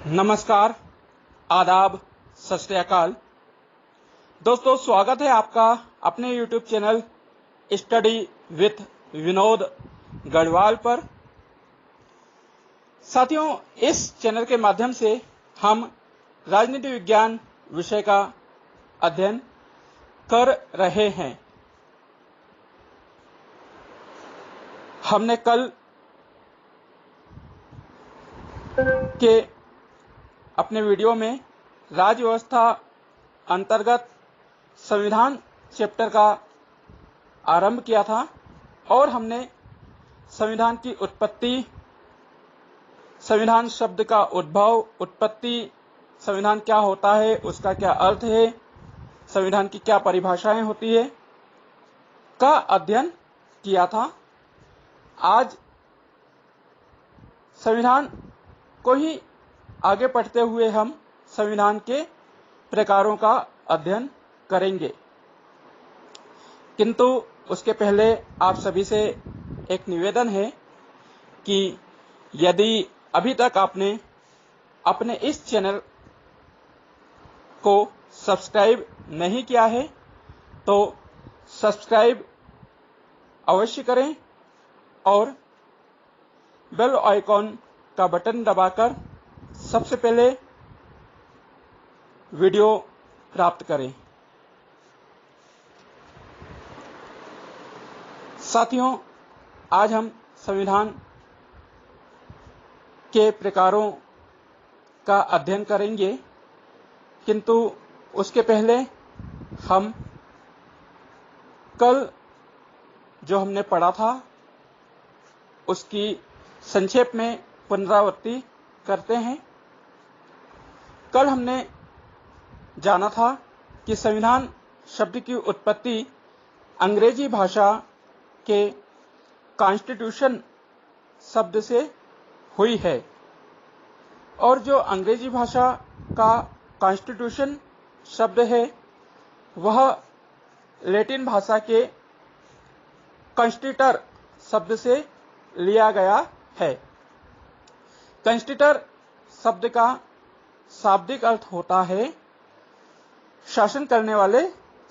नमस्कार, आदाब, सत श्री अकाल। दोस्तों, स्वागत है आपका अपने YouTube channel study with Vinod Garhwal पर। साथियों, इस चैनल के माध्यम से हम राजनीति विज्ञान विषय का अध्ययन कर रहे हैं। हमने कल के अपने वीडियो में राज्य व्यवस्था अंतर्गत संविधान चैप्टर का आरंभ किया था और हमने संविधान की उत्पत्ति, संविधान शब्द का उद्भव, उत्पत्ति, संविधान क्या होता है, उसका क्या अर्थ है, संविधान की क्या परिभाषाएं होती है का अध्ययन किया था। आज संविधान को ही आगे पढ़ते हुए हम संविधान के प्रकारों का अध्ययन करेंगे, किंतु उसके पहले आप सभी से एक निवेदन है कि यदि अभी तक आपने अपने इस चैनल को सब्सक्राइब नहीं किया है तो सब्सक्राइब अवश्य करें और बेल आइकॉन का बटन दबाकर सबसे पहले वीडियो प्राप्त करें। साथियों, आज हम संविधान के प्रकारों का अध्ययन करेंगे, किंतु उसके पहले हम कल जो हमने पढ़ा था उसकी संक्षेप में पुनरावृत्ति करते हैं। कल हमने जाना था कि संविधान शब्द की उत्पत्ति अंग्रेजी भाषा के कॉन्स्टिट्यूशन शब्द से हुई है और जो अंग्रेजी भाषा का कॉन्स्टिट्यूशन शब्द है वह लैटिन भाषा के कॉन्स्टिटर शब्द से लिया गया है। कॉन्स्टिटर शब्द का शाब्दिक अर्थ होता है शासन करने वाले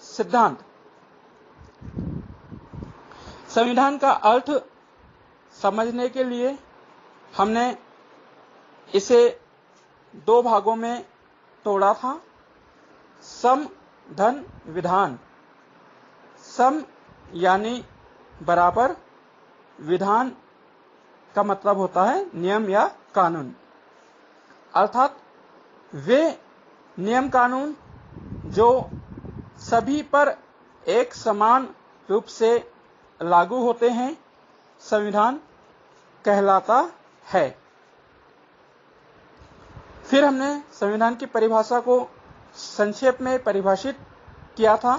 सिद्धांत। संविधान का अर्थ समझने के लिए हमने इसे दो भागों में तोड़ा था, सम, धन, विधान। सम यानी बराबर, विधान का मतलब होता है नियम या कानून, अर्थात वे नियम कानून जो सभी पर एक समान रूप से लागू होते हैं संविधान कहलाता है। फिर हमने संविधान की परिभाषा को संक्षेप में परिभाषित किया था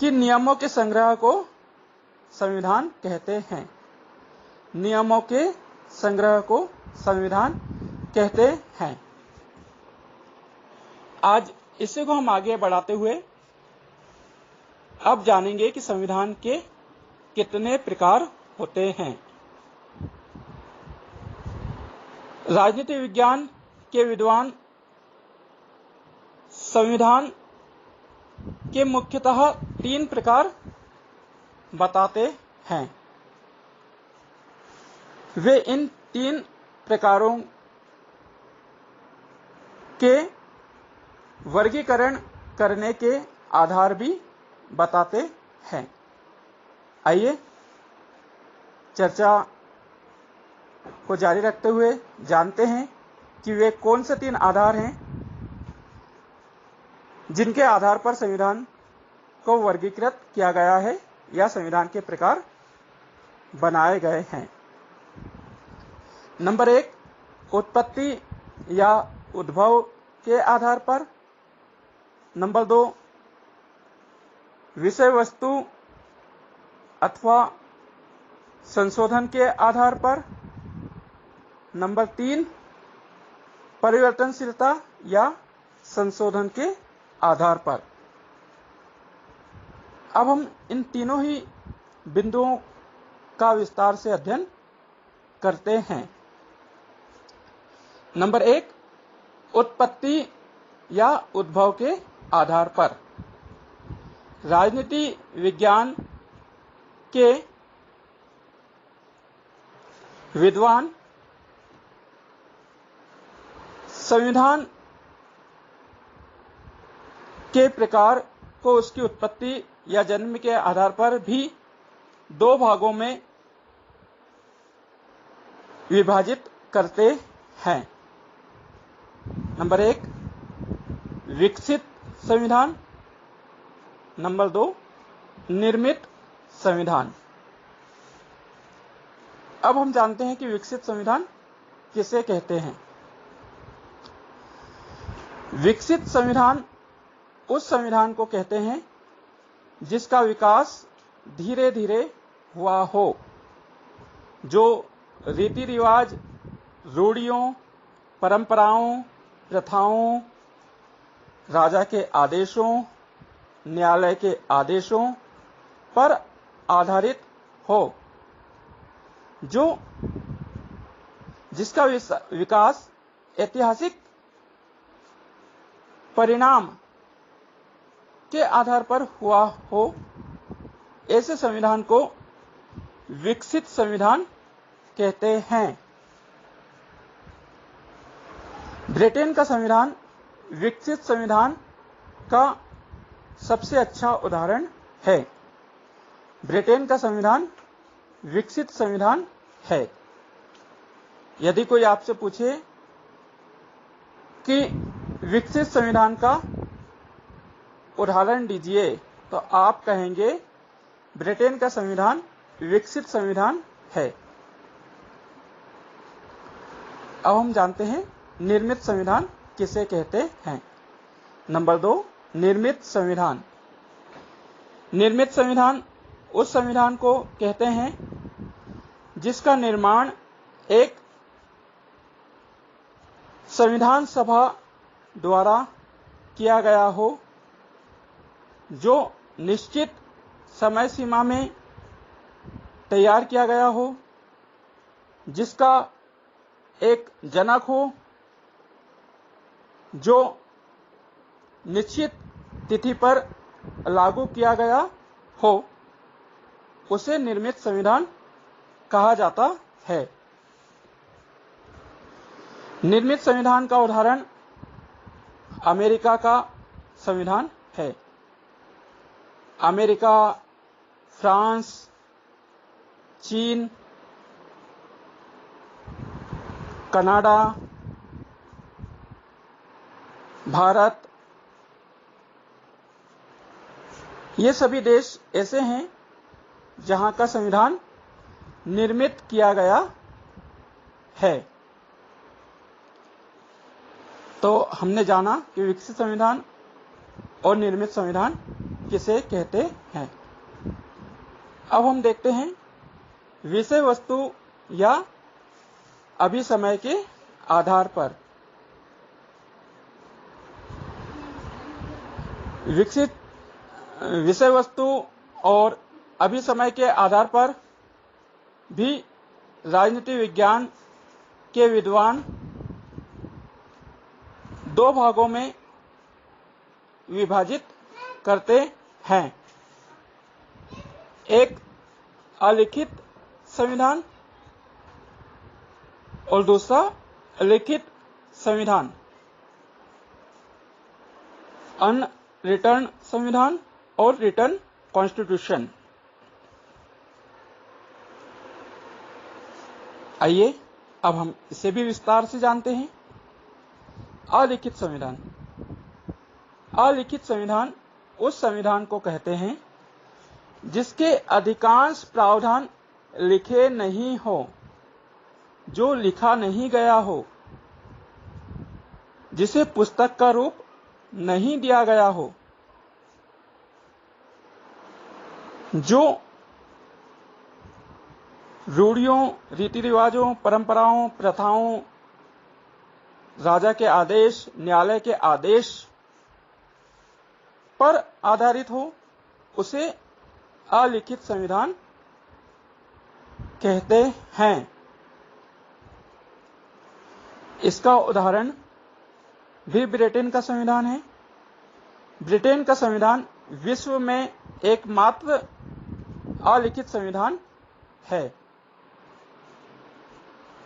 कि नियमों के संग्रह को संविधान कहते हैं। नियमों के संग्रह को संविधान कहते हैं। आज इसी को हम आगे बढ़ाते हुए अब जानेंगे कि संविधान के कितने प्रकार होते हैं। राजनीति विज्ञान के विद्वान संविधान के मुख्यतः 3 प्रकार बताते हैं। वे इन 3 प्रकारों के वर्गीकरण करने के आधार भी बताते हैं। आइए चर्चा को जारी रखते हुए जानते हैं कि वे कौन से 3 आधार हैं जिनके आधार पर संविधान को वर्गीकृत किया गया है या संविधान के प्रकार बनाए गए हैं। नंबर 1, उत्पत्ति या उद्भव के आधार पर। नंबर 2, विषय वस्तु अथवा संशोधन के आधार पर। नंबर 3, परिवर्तनशीलता या संशोधन के आधार पर। अब हम इन तीनों ही बिंदुओं का विस्तार से अध्ययन करते हैं। नंबर 1, उत्पत्ति या उद्भव के आधार पर। राजनीति विज्ञान के विद्वान संविधान के प्रकार को उसकी उत्पत्ति या जन्म के आधार पर भी 2 भागों में विभाजित करते हैं। नंबर 1, विकसित संविधान। नंबर 2, निर्मित संविधान। अब हम जानते हैं कि विकसित संविधान किसे कहते हैं। विकसित संविधान उस संविधान को कहते हैं जिसका विकास धीरे धीरे हुआ हो, जो रीति रिवाज, रूढ़ियों, परंपराओं, प्रथाओं, राजा के आदेशों, न्यायालय के आदेशों पर आधारित हो, जिसका विकास ऐतिहासिक परिणाम के आधार पर हुआ हो। ऐसे संविधान को विकसित संविधान कहते हैं। ब्रिटेन का संविधान विकसित संविधान का सबसे अच्छा उदाहरण है। ब्रिटेन का संविधान विकसित संविधान है। यदि कोई आपसे पूछे कि विकसित संविधान का उदाहरण दीजिए, तो आप कहेंगे ब्रिटेन का संविधान विकसित संविधान है। अब हम जानते हैं निर्मित संविधान किसे कहते हैं। नंबर 2, निर्मित संविधान। निर्मित संविधान उस संविधान को कहते हैं जिसका निर्माण एक संविधान सभा द्वारा किया गया हो, जो निश्चित समय सीमा में तैयार किया गया हो, जिसका एक जनक हो, जो निश्चित तिथि पर लागू किया गया हो, उसे निर्मित संविधान कहा जाता है। निर्मित संविधान का उदाहरण अमेरिका का संविधान है। अमेरिका, फ्रांस, चीन, कनाडा, भारत, ये सभी देश ऐसे हैं जहां का संविधान निर्मित किया गया है। तो हमने जाना कि विकसित संविधान और निर्मित संविधान किसे कहते हैं। अब हम देखते हैं विषय वस्तु या अभिसमय के आधार पर। विकसित विषय वस्तु और अभिसमय के आधार पर भी राजनीति विज्ञान के विद्वान 2 भागों में विभाजित करते हैं। एक अलिखित संविधान और दूसरा लिखित संविधान। अनरिटर्न संविधान और रिटर्न कॉन्स्टिट्यूशन। आइए अब हम इसे भी विस्तार से जानते हैं। अलिखित संविधान। अलिखित संविधान उस संविधान को कहते हैं जिसके अधिकांश प्रावधान लिखे नहीं हो, जो लिखा नहीं गया हो, जिसे पुस्तक का रूप नहीं दिया गया हो, जो रूढ़ियों, रीति रिवाजों, परंपराओं, प्रथाओं, राजा के आदेश, न्यायालय के आदेश पर आधारित हो, उसे अलिखित संविधान कहते हैं। इसका उदाहरण भी ब्रिटेन का संविधान है। ब्रिटेन का संविधान विश्व में एकमात्र अलिखित संविधान है।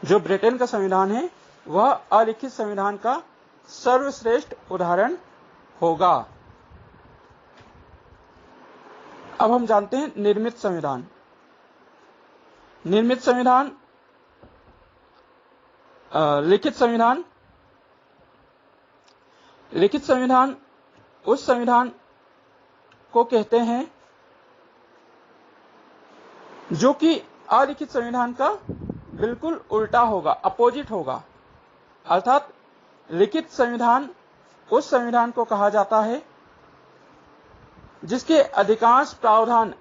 जो ब्रिटेन का संविधान है वह अलिखित संविधान का सर्वश्रेष्ठ उदाहरण होगा। अब हम जानते हैं निर्मित संविधान। निर्मित संविधान, लिखित संविधान। लिखित संविधान उस संविधान को कहते हैं जो कि अलिखित संविधान का बिल्कुल उल्टा होगा, अपोजिट होगा। अर्थात लिखित संविधान उस संविधान को कहा जाता है जिसके अधिकांश प्रावधान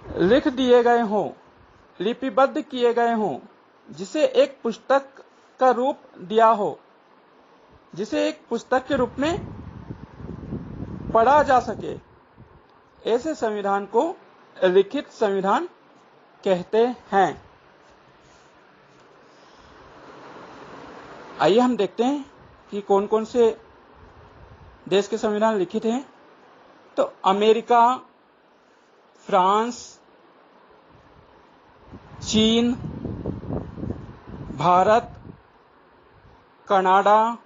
लिख दिए गए हों, लिपिबद्ध किए गए हों, जिसे एक पुस्तक का रूप दिया हो, जिसे एक पुस्तक के रूप में पढ़ा जा सके। ऐसे संविधान को लिखित संविधान कहते हैं। आइए हम देखते हैं कि कौन कौन से देश के संविधान लिखित हैं। तो अमेरिका, फ्रांस, चीन, भारत, कनाडा,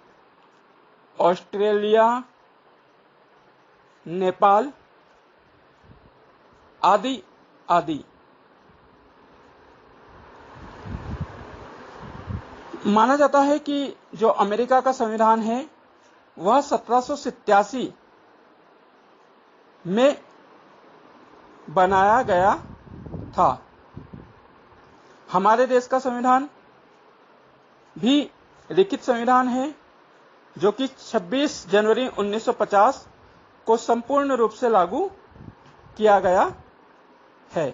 ऑस्ट्रेलिया, नेपाल आदि आदि। माना जाता है कि जो अमेरिका का संविधान है वह 1787 में बनाया गया था। हमारे देश का संविधान भी लिखित संविधान है जो कि 26 जनवरी 1950 को संपूर्ण रूप से लागू किया गया है।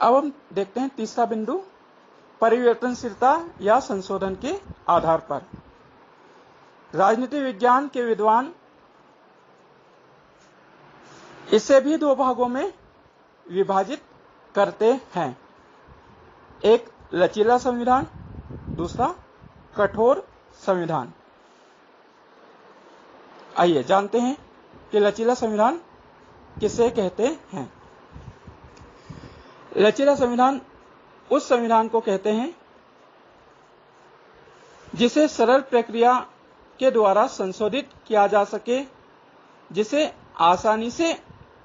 अब हम देखते हैं तीसरा बिंदु, परिवर्तनशीलता या संशोधन के आधार पर। राजनीति विज्ञान के विद्वान इसे भी दो भागों में विभाजित करते हैं, एक लचीला संविधान, दूसरा कठोर संविधान। आइए जानते हैं कि लचीला संविधान किसे कहते हैं। लचीला संविधान उस संविधान को कहते हैं जिसे सरल प्रक्रिया के द्वारा संशोधित किया जा सके, जिसे आसानी से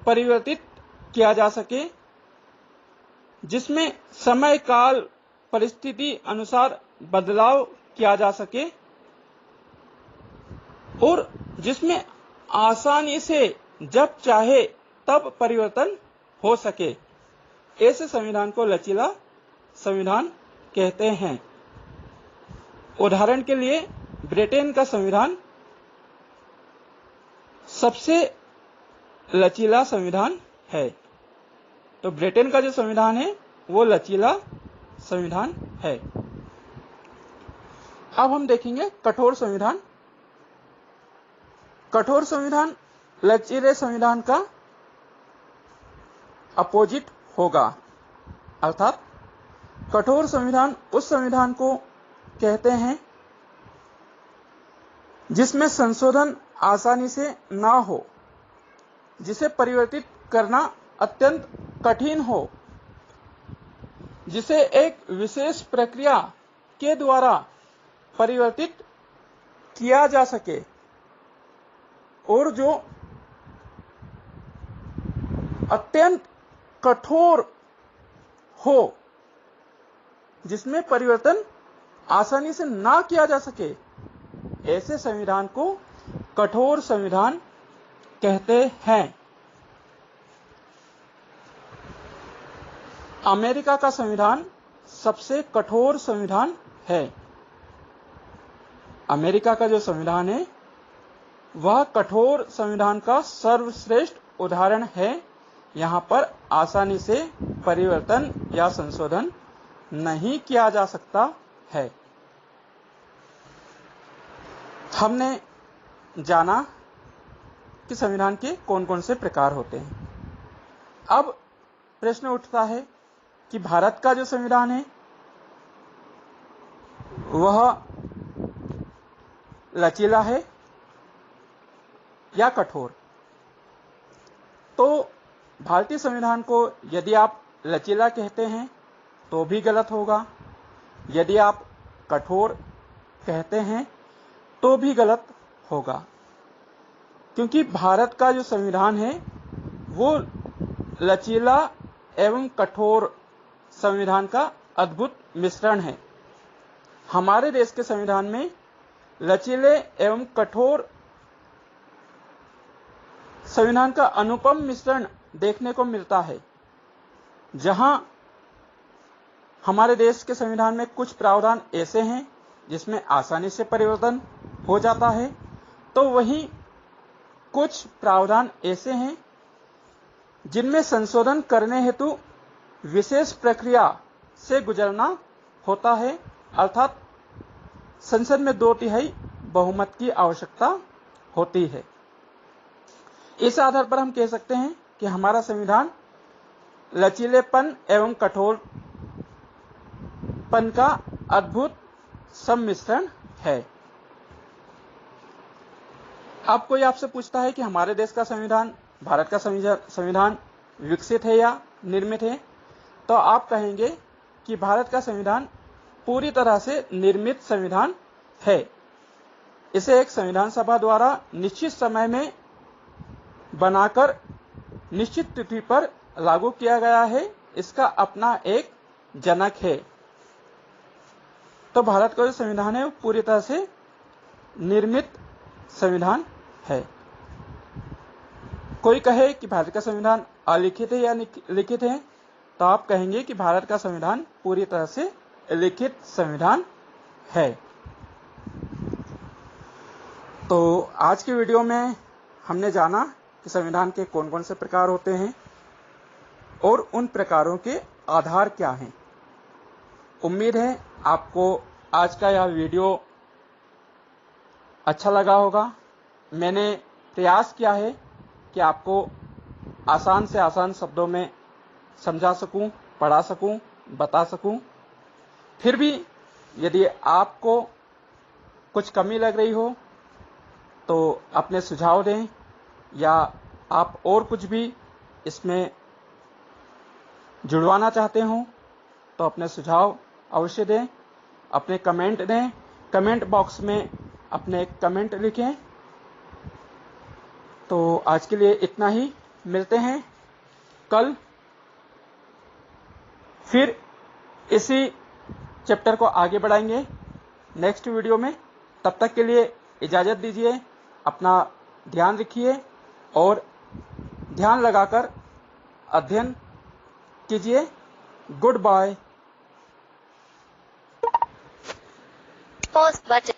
परिवर्तित किया जा सके, जिसमें समय काल परिस्थिति अनुसार बदलाव किया जा सके और जिसमें आसानी से जब चाहे तब परिवर्तन हो सके। ऐसे संविधान को लचीला संविधान कहते हैं। उदाहरण के लिए ब्रिटेन का संविधान सबसे लचीला संविधान है। तो ब्रिटेन का जो संविधान है वो लचीला संविधान है। अब हम देखेंगे कठोर संविधान। कठोर संविधान लचीले संविधान का अपोजिट होगा। अर्थात कठोर संविधान उस संविधान को कहते हैं जिसमें संशोधन आसानी से ना हो, जिसे परिवर्तित करना अत्यंत कठिन हो, जिसे एक विशेष प्रक्रिया के द्वारा परिवर्तित किया जा सके और जो अत्यंत कठोर हो, जिसमें परिवर्तन आसानी से ना किया जा सके। ऐसे संविधान को कठोर संविधान कहते हैं। अमेरिका का संविधान सबसे कठोर संविधान है। अमेरिका का जो संविधान है वह कठोर संविधान का सर्वश्रेष्ठ उदाहरण है। यहां पर आसानी से परिवर्तन या संशोधन नहीं किया जा सकता है। हमने जाना कि संविधान के कौन कौन से प्रकार होते हैं। अब प्रश्न उठता है कि भारत का जो संविधान है वह लचीला है या कठोर। तो भारतीय संविधान को यदि आप लचीला कहते हैं तो भी गलत होगा, यदि आप कठोर कहते हैं तो भी गलत होगा, क्योंकि भारत का जो संविधान है वो लचीला एवं कठोर संविधान का अद्भुत मिश्रण है। हमारे देश के संविधान में लचीले एवं कठोर संविधान का अनुपम मिश्रण देखने को मिलता है। जहां हमारे देश के संविधान में कुछ प्रावधान ऐसे हैं जिसमें आसानी से परिवर्तन हो जाता है, तो वहीं कुछ प्रावधान ऐसे हैं जिनमें संशोधन करने हेतु विशेष प्रक्रिया से गुजरना होता है, अर्थात संसद में 2/3 बहुमत की आवश्यकता होती है। इस आधार पर हम कह सकते हैं कि हमारा संविधान लचीलेपन एवं कठोरपन का अद्भुत सम्मिश्रण है। अब कोई आपसे पूछता है कि हमारे देश का संविधान, भारत का संविधान विकसित है या निर्मित है, तो आप कहेंगे कि भारत का संविधान पूरी तरह से निर्मित संविधान है। इसे एक संविधान सभा द्वारा निश्चित समय में बनाकर निश्चित तिथि पर लागू किया गया है। इसका अपना एक जनक है। तो भारत का जो संविधान है वो पूरी तरह से निर्मित संविधान है। कोई कहे कि भारत का संविधान अलिखित है या लिखित है, तो आप कहेंगे कि भारत का संविधान पूरी तरह से लिखित संविधान है। तो आज की वीडियो में हमने जाना कि संविधान के कौन कौन से प्रकार होते हैं और उन प्रकारों के आधार क्या हैं। उम्मीद है आपको आज का यह वीडियो अच्छा लगा होगा। मैंने प्रयास किया है कि आपको आसान से आसान शब्दों में समझा सकूं, पढ़ा सकूं, बता सकूं। फिर भी यदि आपको कुछ कमी लग रही हो तो अपने सुझाव दें, या आप और कुछ भी इसमें जुड़वाना चाहते हो तो अपने सुझाव अवश्य दें, अपने कमेंट दें। कमेंट बॉक्स में अपने कमेंट लिखें। तो आज के लिए इतना ही। मिलते हैं कल फिर इसी चैप्टर को आगे बढ़ाएंगे नेक्स्ट वीडियो में। तब तक के लिए इजाजत दीजिए। अपना ध्यान रखिए और ध्यान लगाकर अध्ययन कीजिए। Good bye. Pause button.